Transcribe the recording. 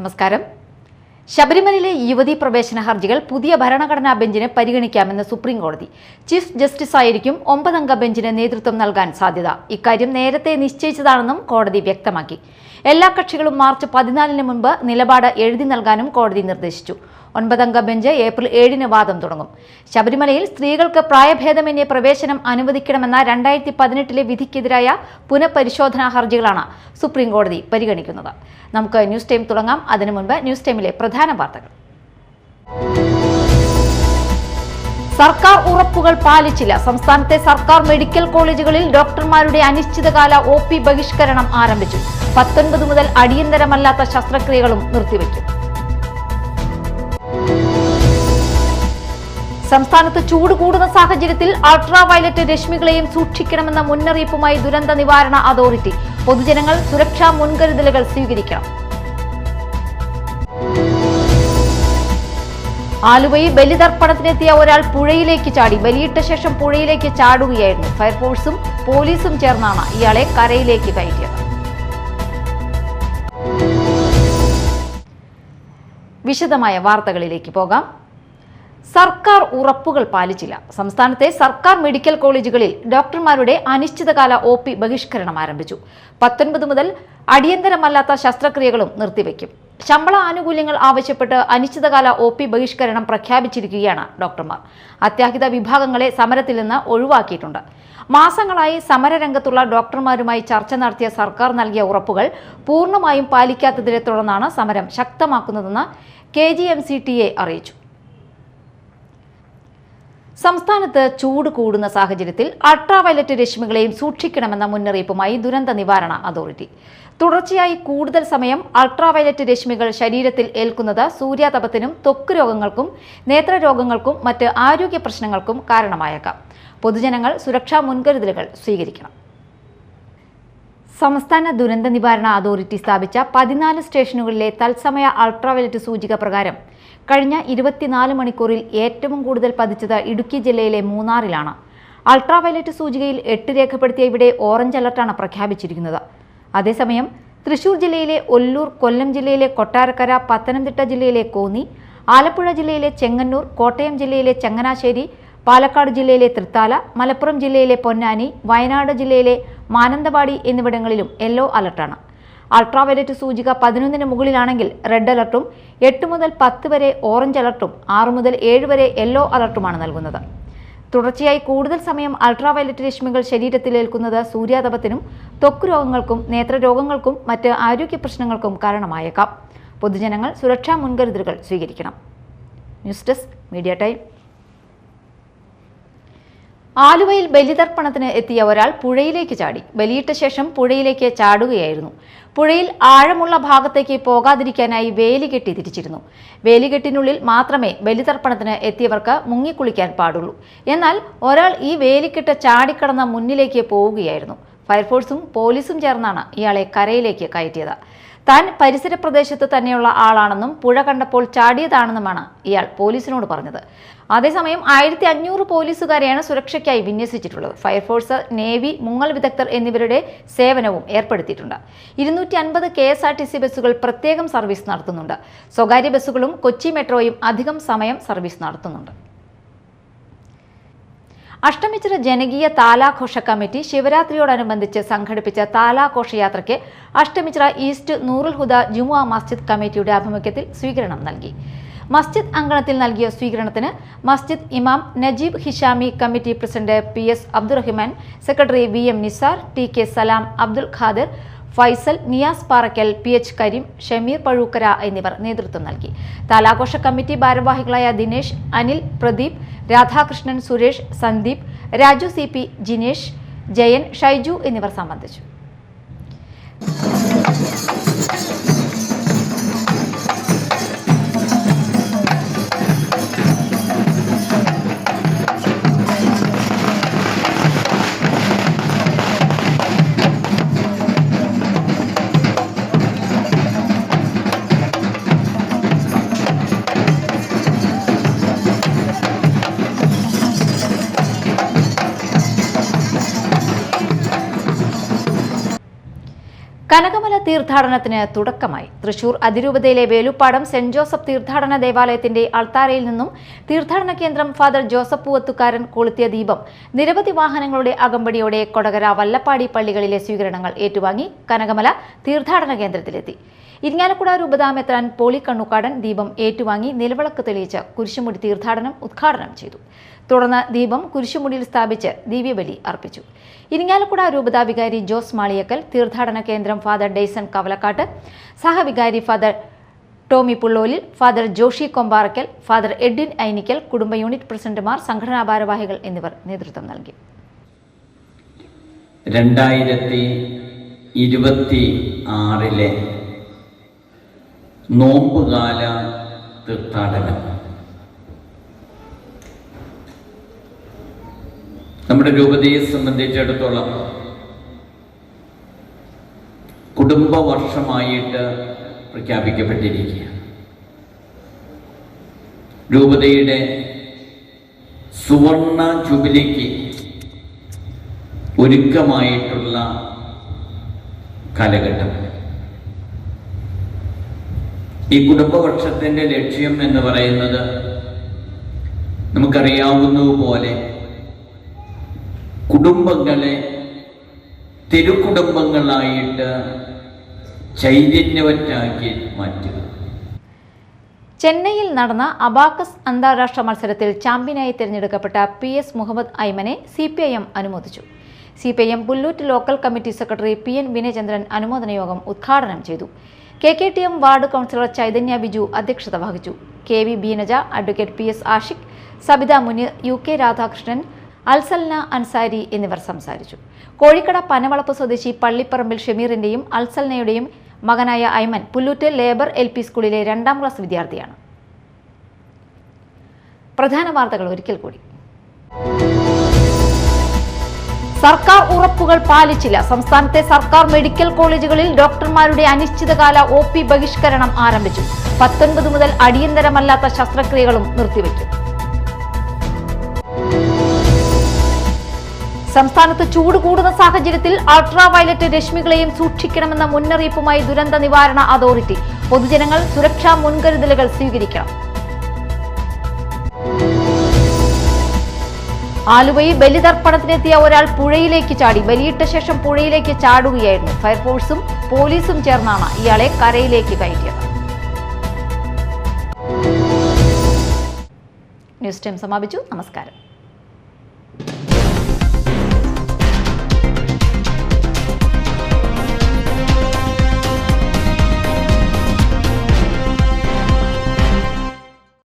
നമസ്കാരം. ശബരിമലയിലെ യുവതീ പ്രവേശന ഹർജികൾ പുതിയ ഭരണഘടനാ ബെഞ്ചിന് പരിഗണിക്കാമെന്ന് സുപ്രീം കോടതി. ചീഫ് ജസ്റ്റിസായിരിക്കും 9-അംഗ ബെഞ്ചിന് നേതൃത്വം നൽകാൻ സാധ്യത. ഇക്കാര്യം നേരത്തെ നിശ്ചയിച്ചതാണെന്നും കോടതി വ്യക്തമാക്കി. എല്ലാ കക്ഷികളും മാർച്ച് 14-ന് മുൻപ് നിലപാട് എഴുതി നൽകാനും കോടതി നിർദ്ദേശിച്ചു. 9-അംഗ ബെഞ്ച് ഏപ്രിൽ 7-ന് വാദം തുടങ്ങും. ശബരിമലയിൽ സ്ത്രീകൾക്ക് പ്രായഭേദമന്യേ പ്രവേശനം അനുവദിക്കണമെന്ന 2018-ലെ വിധിക്കെതിരായ പുനഃപരിശോധനാ ഹർജികളാണ് സുപ്രീം കോടതി പരിഗണിക്കുന്നത്. നമുക്ക് ന്യൂസ് ടൈം തുടങ്ങാം. അതിനു മുൻപ് ന്യൂസ് ടൈമിലെ പ്രധാന വാർത്തകൾ. സർക്കാർ ഉറപ്പുകൾ പാലിച്ചില്ല. സംസ്ഥാനത്തെ സർക്കാർ മെഡിക്കൽ കോളേജുകളിൽ ഡോക്ടർമാരുടെ അനിശ്ചിതകാല OP ബഹിഷ്കരണം ആരംഭിച്ചു. 19 മുതൽ അടിയന്തരമല്ലാത്ത ശസ്ത്രക്രിയകളും നിർത്തിവെക്കും. സംസ്ഥാനത്ത് ചൂട് കൂടുന്ന സാഹചര്യത്തിൽ അൾട്രാ വയലറ്റ് രശ്മികളെയും സൂക്ഷിക്കണമെന്ന മുന്നറിയിപ്പുമായി ദുരന്ത നിവാരണ അതോറിറ്റി. പൊതുജനങ്ങൾ സുരക്ഷാ മുൻകരുതലുകൾ സ്വീകരിക്കണം. ആലുവയിൽ ബലിതർപ്പണത്തിനെത്തിയ ഒരാൾ പുഴയിലേക്ക് ചാടി. ബലിയിട്ട ശേഷം പുഴയിലേക്ക് ചാടുകയായിരുന്നു. ഫയർഫോഴ്സും പോലീസും ചേർന്നാണ് ഇയാളെ കരയിലേക്ക് കയറ്റിയത്. വിശദമായ വാർത്തകളിലേക്ക് പോകാം. സർക്കാർ ഉറപ്പുകൾ പാലിച്ചില്ല. സംസ്ഥാനത്തെ സർക്കാർ മെഡിക്കൽ കോളേജുകളിൽ ഡോക്ടർമാരുടെ അനിശ്ചിതകാല OP ബഹിഷ്കരണം ആരംഭിച്ചു. 19 മുതൽ അടിയന്തരമല്ലാത്ത ശസ്ത്രക്രിയകളും നിർത്തിവെക്കും. ശമ്പള ആനുകൂല്യങ്ങൾ ആവശ്യപ്പെട്ട് അനിശ്ചിതകാല OP ബഹിഷ്കരണം പ്രഖ്യാപിച്ചിരിക്കുകയാണ് ഡോക്ടർമാർ. അത്യാഹിത വിഭാഗങ്ങളെ സമരത്തിൽ നിന്ന് ഒഴിവാക്കിയിട്ടുണ്ട്. മാസങ്ങളായി സമരരംഗത്തുള്ള ഡോക്ടർമാരുമായി ചർച്ച നടത്തിയ സർക്കാർ നൽകിയ ഉറപ്പുകൾ പൂർണ്ണമായും പാലിക്കാത്തതിനെ തുടർന്നാണ് സമരം ശക്തമാക്കുന്നതെന്ന് KGMCTA അറിയിച്ചു. സംസ്ഥാനത്ത് ചൂട് കൂടുന്ന സാഹചര്യത്തിൽ അൾട്രാ വയലറ്റ് രശ്മികളെയും സൂക്ഷിക്കണമെന്ന മുന്നറിയിപ്പുമായി ദുരന്ത നിവാരണ അതോറിറ്റി. തുടർച്ചയായി കൂടുതൽ സമയം അൾട്രാ വയലറ്റ് രശ്മികൾ ശരീരത്തിൽ ഏൽക്കുന്നത് സൂര്യാതപത്തിനും ത്വക്ക് രോഗങ്ങൾക്കും നേത്രരോഗങ്ങൾക്കും മറ്റ് ആരോഗ്യ പ്രശ്നങ്ങൾക്കും കാരണമായേക്കാം. പൊതുജനങ്ങൾ സുരക്ഷാ മുൻകരുതലുകൾ സ്വീകരിക്കണം. സംസ്ഥാന ദുരന്ത നിവാരണ അതോറിറ്റി സ്ഥാപിച്ച 14 സ്റ്റേഷനുകളിലെ തത്സമയ അൾട്രാ വയലറ്റ് സൂചിക പ്രകാരം കഴിഞ്ഞ 24 മണിക്കൂറിൽ ഏറ്റവും കൂടുതൽ പതിച്ചത് ഇടുക്കി ജില്ലയിലെ മൂന്നാറിലാണ്. അൾട്രാ വയലറ്റ് സൂചികയിൽ 8 രേഖപ്പെടുത്തിയ ഇവിടെ ഓറഞ്ച് അലർട്ടാണ് പ്രഖ്യാപിച്ചിരിക്കുന്നത്. അതേസമയം തൃശൂർ ജില്ലയിലെ ഒല്ലൂർ, കൊല്ലം ജില്ലയിലെ കൊട്ടാരക്കര, പത്തനംതിട്ട ജില്ലയിലെ കോന്നി, ആലപ്പുഴ ജില്ലയിലെ ചെങ്ങന്നൂർ, കോട്ടയം ജില്ലയിലെ ചങ്ങനാശ്ശേരി, പാലക്കാട് ജില്ലയിലെ തൃത്താല, മലപ്പുറം ജില്ലയിലെ പൊന്നാനി, വയനാട് ജില്ലയിലെ മാനന്തവാടി എന്നിവിടങ്ങളിലും യെല്ലോ അലർട്ടാണ്. അൾട്രാ വയലറ്റ് സൂചിക 11-ന് മുകളിലാണെങ്കിൽ റെഡ് അലർട്ടും, 8 മുതൽ 10 വരെ ഓറഞ്ച് അലർട്ടും, 6 മുതൽ 7 വരെ യെല്ലോ അലർട്ടുമാണ് നൽകുന്നത്. തുടർച്ചയായി കൂടുതൽ സമയം അൾട്രാ വയലറ്റ് രശ്മികൾ ശരീരത്തിലേൽക്കുന്നത് സൂര്യാതപത്തിനും ത്വക്ക് രോഗങ്ങൾക്കും നേത്രരോഗങ്ങൾക്കും മറ്റ് ആരോഗ്യ പ്രശ്നങ്ങൾക്കും കാരണമായേക്കാം. പൊതുജനങ്ങൾ സുരക്ഷാ മുൻകരുതലുകൾ സ്വീകരിക്കണം. News desk media time. ആലുവയിൽ ബലിതർപ്പണത്തിന് എത്തിയ ഒരാൾ പുഴയിലേക്ക് ചാടി. ബലിയിട്ട ശേഷം പുഴയിലേക്ക് ചാടുകയായിരുന്നു. പുഴയിൽ ആഴമുള്ള ഭാഗത്തേക്ക് പോകാതിരിക്കാനായി വേലികെട്ടി തിരിച്ചിരുന്നു. വേലികെട്ടിനുള്ളിൽ മാത്രമേ ബലിതർപ്പണത്തിന് എത്തിയവർക്ക് മുങ്ങിക്കുളിക്കാൻ പാടുള്ളൂ. എന്നാൽ ഒരാൾ ഈ വേലിക്കെട്ട് ചാടിക്കടന്ന മുന്നിലേക്ക് പോവുകയായിരുന്നു. ഫയർഫോഴ്സും പോലീസും ചേർന്നാണ് ഇയാളെ കരയിലേക്ക് കയറ്റിയത്. താൻ പരിസര പ്രദേശത്ത് തന്നെയുള്ള ആളാണെന്നും പുഴ കണ്ടപ്പോൾ ചാടിയതാണെന്നുമാണ് ഇയാൾ പോലീസിനോട് പറഞ്ഞത്. അതേസമയം 1500 പോലീസുകാരെയാണ് സുരക്ഷയ്ക്കായി വിന്യസിച്ചിട്ടുള്ളത്. ഫയർഫോഴ്സ്, നേവി, മുങ്ങൽ വിദഗ്ധർ എന്നിവരുടെ സേവനവും ഏർപ്പെടുത്തിയിട്ടുണ്ട്. 250 KSRTC ബസ്സുകൾ പ്രത്യേകം സർവീസ് നടത്തുന്നുണ്ട്. സ്വകാര്യ ബസ്സുകളും കൊച്ചി മെട്രോയും അധികം സമയം സർവീസ് നടത്തുന്നുണ്ട്. അഷ്ടമിച്ചിറ ജനകീയ താലാഘോഷ കമ്മിറ്റി ശിവരാത്രിയോടനുബന്ധിച്ച് സംഘടിപ്പിച്ച താലാഘോഷയാത്രയ്ക്ക് അഷ്ടമിച്ചിറ ഈസ്റ്റ് നൂറുൽ ഹുദ ജുമുഅ മസ്ജിദ് കമ്മിറ്റിയുടെ ആഭിമുഖ്യത്തിൽ സ്വീകരണം നൽകി. മസ്ജിദ് അങ്കണത്തിൽ നൽകിയ സ്വീകരണത്തിന് മസ്ജിദ് ഇമാം Najeeb Hishami, committee president PS Abdurahiman, secretary VM Nisar, TK സലാം, അബ്ദുൽ ഖാദിർ, ഫൈസൽ, നിയാസ് പാറക്കൽ, PH കരീം, ഷമീർ പഴൂക്കര എന്നിവർ നേതൃത്വം നൽകി. താലാഘോഷ കമ്മിറ്റി ഭാരവാഹികളായ ദിനേശ്, അനിൽ, പ്രദീപ്, രാധാകൃഷ്ണൻ, സുരേഷ്, സന്ദീപ്, രാജു CP, ജിനേഷ്, ജയൻ, ഷൈജു എന്നിവർ സംബന്ധിച്ചു. കനകമല തീർത്ഥാടനത്തിന് തുടക്കമായി. തൃശൂർ അതിരൂപതയിലെ വേലുപ്പാടം സെന്റ് ജോസഫ് തീർത്ഥാടന ദേവാലയത്തിന്റെ അൾത്താരയിൽ നിന്നും തീർത്ഥാടന കേന്ദ്രം ഫാദർ ജോസഫ് പൂവത്തുകാരൻ കൊളുത്തിയ ദീപം നിരവധി വാഹനങ്ങളുടെ അകമ്പടിയോടെ കൊടകര വല്ലപ്പാടി പള്ളികളിലെ സ്വീകരണങ്ങൾ ഏറ്റുവാങ്ങി കനകമല തീർത്ഥാടന കേന്ദ്രത്തിലെത്തി. ഇരിങ്ങാലക്കുട രൂപതാമെത്രാൻ പോളി കണ്ണുക്കാടൻ ദീപം ഏറ്റുവാങ്ങി നിലവിളക്ക് തെളിയിച്ച് കുരിശുമുടി തീർത്ഥാടനം ഉദ്ഘാടനം ചെയ്തു. തുടർന്ന് ദീപം കുരിശുമുടിയിൽ സ്ഥാപിച്ച് ദിവ്യബലി അർപ്പിച്ചു. ഇരിങ്ങാലക്കുട രൂപതാ വികാരി ജോസ് മാളിയക്കൽ, തീർത്ഥാടന കേന്ദ്രം ഫാദർ ഡെയ്സൺ കവലക്കാട്ട്, സഹവികാരി father Tomy Pullolil, father Joshy Kombarakkal, father Edwin Ainikkal, കുടുംബ യൂണിറ്റ് പ്രസിഡന്റുമാർ, സംഘടനാ ഭാരവാഹികൾ എന്നിവർ നേതൃത്വം നൽകി. 2026 നോമ്പുകാല തീർത്ഥാടനം നമ്മുടെ രൂപതയെ സംബന്ധിച്ചിടത്തോളം കുടുംബവർഷമായിട്ട് പ്രഖ്യാപിക്കപ്പെട്ടിരിക്കുകയാണ്. രൂപതയുടെ സുവർണ ജൂബിലിക്ക് ഒരുക്കമായിട്ടുള്ള കാലഘട്ടം. ഈ കുടുംബവർഷത്തിൻ്റെ ലക്ഷ്യം എന്ന് പറയുന്നത് നമുക്കറിയാവുന്നതുപോലെ കുടുംബങ്ങളെ തിരുക്കുടുംബങ്ങളായിട്ട് ചൈതന്യവറ്റാക്കി മാറ്റുക. ചെന്നൈയിൽ നടന്ന അബാക്കസ് അന്താരാഷ്ട്ര മത്സരത്തിൽ ചാമ്പ്യനായി തിരഞ്ഞെടുക്കപ്പെട്ട PS മുഹമ്മദ് ഐമനെ CPIM അനുമോദിച്ചു. CPIM Pullut local committee secretary PN Vinayachandran അനുമോദന യോഗം ഉദ്ഘാടനം ചെയ്തു. KKTM ward councillor Chaithanya Biju അധ്യക്ഷത വഹിച്ചു. KV Beenaja, advocate PS Ashiq, Sabitha Muneer, UK Radhakrishnan, Alsalna Ansari എന്നിവർ സംസാരിച്ചു. കോഴിക്കട പനവളപ്പ് സ്വദേശി പള്ളിപ്പറമ്പിൽ ഷമീറിന്റെയും അൽസൽനയുടെയും മകനായ ഐമൻ പുല്ലൂറ്റ് ലേബർ LP സ്കൂളിലെ 2ാം ക്ലാസ് വിദ്യാർത്ഥിയാണ്. പ്രധാന വാർത്തകൾ ഒരിക്കൽ കൂടി. സർക്കാർ ഉറപ്പുകൾ പാലിച്ചില്ല. സംസ്ഥാനത്തെ സർക്കാർ മെഡിക്കൽ കോളേജുകളിൽ ഡോക്ടർമാരുടെ അനിശ്ചിതകാല OP ബഹിഷ്കരണം ആരംഭിച്ചു. 19 മുതൽ അടിയന്തരമല്ലാത്ത ശസ്ത്രക്രിയകളും നിർത്തിവെക്കും. സംസ്ഥാനത്ത് ചൂട് കൂടുന്ന സാഹചര്യത്തിൽ അൾട്രാ വയലറ്റ് രശ്മികളെയും സൂക്ഷിക്കണമെന്ന മുന്നറിയിപ്പുമായി ദുരന്ത നിവാരണ അതോറിറ്റി. പൊതുജനങ്ങൾ സുരക്ഷാ മുൻകരുതലുകൾ സ്വീകരിക്കണം. ആലുവയിൽ ബലിതർപ്പണത്തിനെത്തിയ ഒരാൾ പുഴയിലേക്ക് ചാടി. ബലിയിട്ട ശേഷം പുഴയിലേക്ക് ചാടുകയായിരുന്നു. ഫയർഫോഴ്സും പോലീസും ചേർന്നാണ് ഇയാളെ കരയിലേക്ക് കയറ്റിയത്. ന്യൂസ് ടൈം സമാപിച്ചു. നമസ്കാരം.